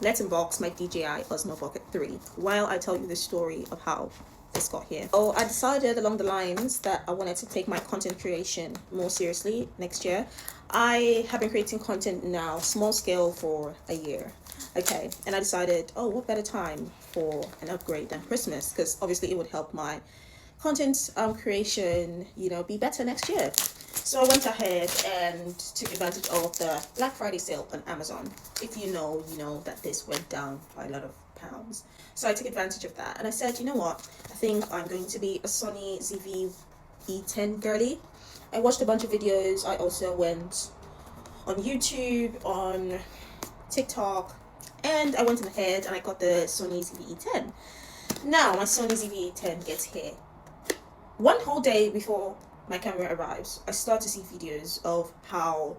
let's unbox my DJI Osmo Pocket 3 while I tell you the story of how this got here. Oh, I decided along the lines that I wanted to take my content creation more seriously next year. I have been creating content now, small scale, for a year. Okay, and I decided, oh, what better time for an upgrade than Christmas? Because obviously it would help my content creation, be better next year. So I went ahead and took advantage of the Black Friday sale on Amazon. If you know that this went down by a lot of pounds. So I took advantage of that and I said, you know what, I think I'm going to be a Sony ZV-E10 girly. I watched a bunch of videos. I also went on YouTube, on TikTok, and I went ahead and I got the Sony ZV-E10. Now my Sony ZV-E10 gets here. One whole day before my camera arrives, I start to see videos of how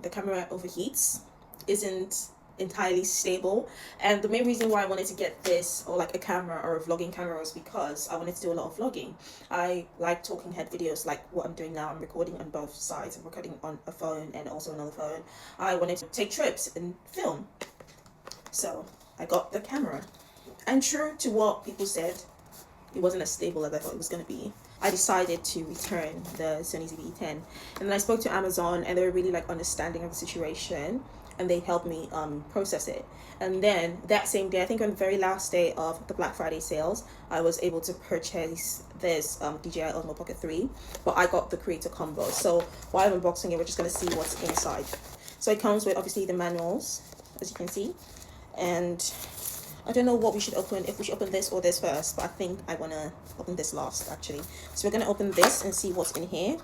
the camera overheats, isn't entirely stable. And the main reason why I wanted to get this, or like a camera or a vlogging camera, was because I wanted to do a lot of vlogging. I like talking head videos like what I'm doing now. I'm recording on both sides. I'm recording on a phone and also another phone. I wanted to take trips and film. So I got the camera. And true to what people said, it wasn't as stable as I thought it was going to be. I decided to return the Sony ZV-E10, and then I spoke to Amazon, and they were really like understanding of the situation, and they helped me process it. And then that same day, I think on the very last day of the Black Friday sales, I was able to purchase this DJI Osmo Pocket 3, but I got the creator combo. So while I'm unboxing it, we're just going to see what's inside. So it comes with obviously the manuals, as you can see, and I don't know what we should open, if we should open this or this first, but I think I want to open this last, actually. So we're going to open this and see what's in here.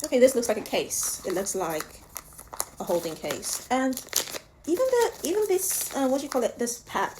Okay, this looks like a case. It looks like a holding case. And even this, this pack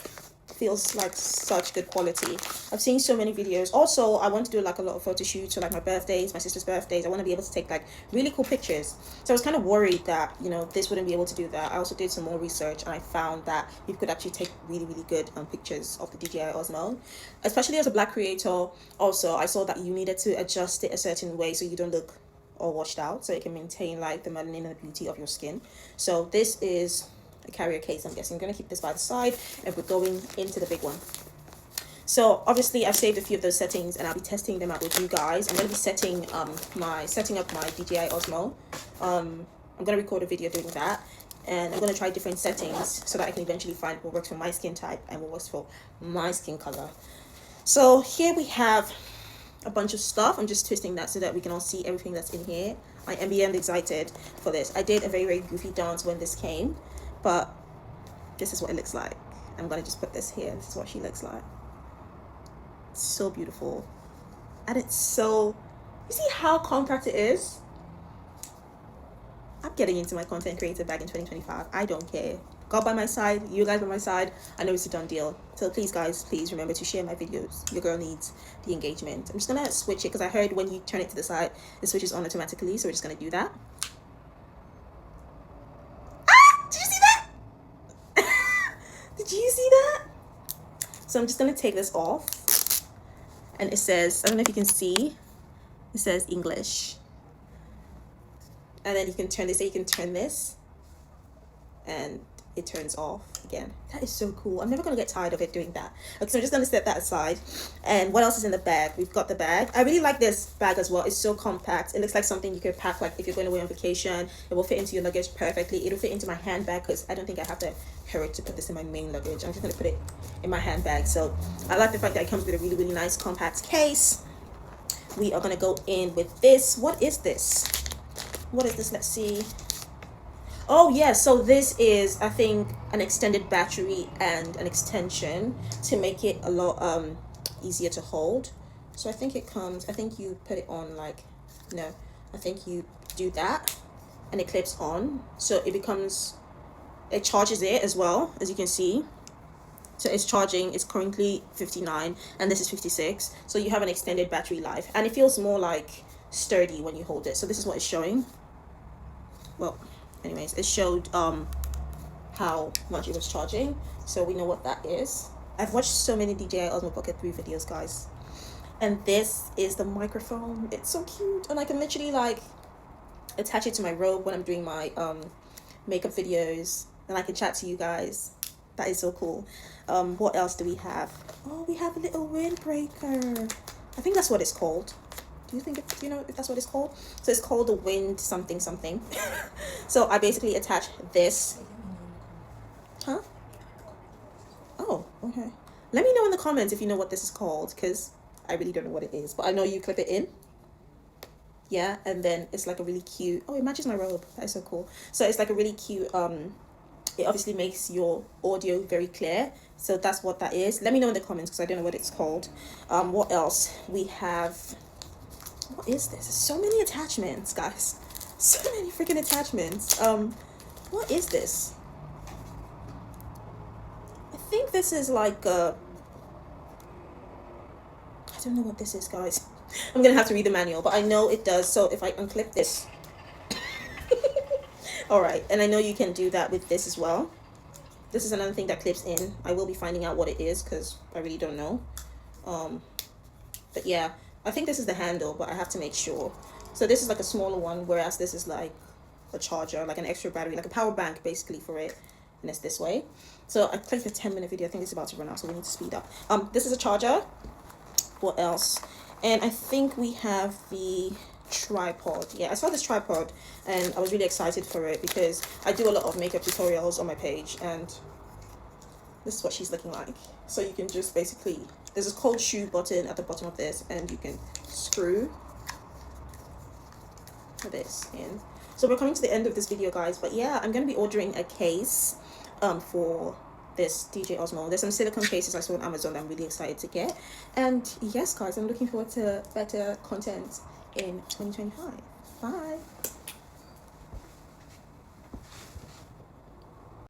feels like such good quality. I've seen so many videos. Also, I want to do like a lot of photo shoots, so like my birthdays, my sister's birthdays. I want to be able to take like really cool pictures. So I was kind of worried that this wouldn't be able to do that. I also did some more research and I found that you could actually take really good pictures of the DJI Osmo, especially as a black creator. Also, I saw that you needed to adjust it a certain way so you don't look all washed out, so it can maintain like the melanin and the beauty of your skin. So this is a carrier case. I'm guessing I'm going to keep this by the side, and we're going into the big one. So obviously I've saved a few of those settings and I'll be testing them out with you guys. I'm going to be setting up my DJI Osmo. I'm going to record a video doing that, and I'm going to try different settings so that I can eventually find what works for my skin type and what works for my skin color. So here we have a bunch of stuff. I'm just twisting that so that we can all see everything that's in here. I am beyond excited for this. I did a very goofy dance when this came, but this is what it looks like. I'm gonna just put this here. This is what she looks like. It's so beautiful, and it's so, you see how compact it is? I'm getting into my content creator bag in 2025. I don't care. God by my side, you guys by my side. I know it's a done deal. So please guys, please remember to share my videos. Your girl needs the engagement. I'm just gonna switch it because I heard when you turn it to the side, it switches on automatically. So we're just gonna do that. Did you see that? Did you see that? So I'm just gonna take this off, and it says, I don't know if you can see, it says English. And then you can turn this, so you can turn this, and it turns off again. That is so cool. I'm never gonna get tired of it doing that. Okay, so I'm just gonna set that aside. And what else is in the bag? We've got the bag. I really like this bag as well. It's so compact. It looks like something you could pack like if you're going away on vacation. It will fit into your luggage perfectly. It'll fit into my handbag because I don't think I have the courage to put this in my main luggage. I'm just gonna put it in my handbag. So I like the fact that it comes with a really nice compact case. We are gonna go in with this. What is this? What is this? Let's see. Oh yeah, so this is, I think, an extended battery and an extension to make it a lot easier to hold. So I think it comes, I think you put it on like, no, I think you do that and it clips on, so it becomes, it charges it as well, as you can see. So it's charging. It's currently 59 and this is 56, so you have an extended battery life, and it feels more like sturdy when you hold it. So this is what it's showing. Well, anyways, it showed how much it was charging, so we know what that is. I've watched so many DJI Osmo Pocket 3 videos, guys, and this is the microphone. It's so cute, and I can literally like attach it to my robe when I'm doing my makeup videos. and I can chat to you guys. That is so cool. What else do we have? Oh, we have a little windbreaker. I think that's what it's called. Do you think you know if that's what it's called? So it's called the wind something something. So I basically attach this. Huh? Oh, okay. Let me know in the comments if you know what this is called, because I really don't know what it is, but I know you clip it in. Yeah, and then it's like a really cute, oh, it matches my robe. That is so cool. So it's like a really cute, it obviously makes your audio very clear. So that's what that is. Let me know in the comments because I don't know what it's called. What else? We have, what is this? So many attachments, guys. So many freaking attachments. What is this? I think this is like I don't know what this is, guys. I'm gonna have to read the manual, but I know it does. So if I unclip this, all right, and I know you can do that with this as well. This is another thing that clips in. I will be finding out what it is because I really don't know. But yeah, I think this is the handle, but I have to make sure. So this is like a smaller one, whereas this is like a charger, like an extra battery, like a power bank basically for it, and it's this way. So I clicked a 10-minute video. I think it's about to run out, so we need to speed up. This is a charger. What else? And I think we have the tripod. Yeah, I saw this tripod and I was really excited for it because I do a lot of makeup tutorials on my page, and this is what she's looking like. So you can just basically, there's a cold shoe button at the bottom of this, and you can screw this in. So we're coming to the end of this video, guys, but yeah, I'm going to be ordering a case for this Dji Osmo. There's some silicone cases I saw on Amazon that I'm really excited to get. And yes, guys, I'm looking forward to better content in 2025. Bye.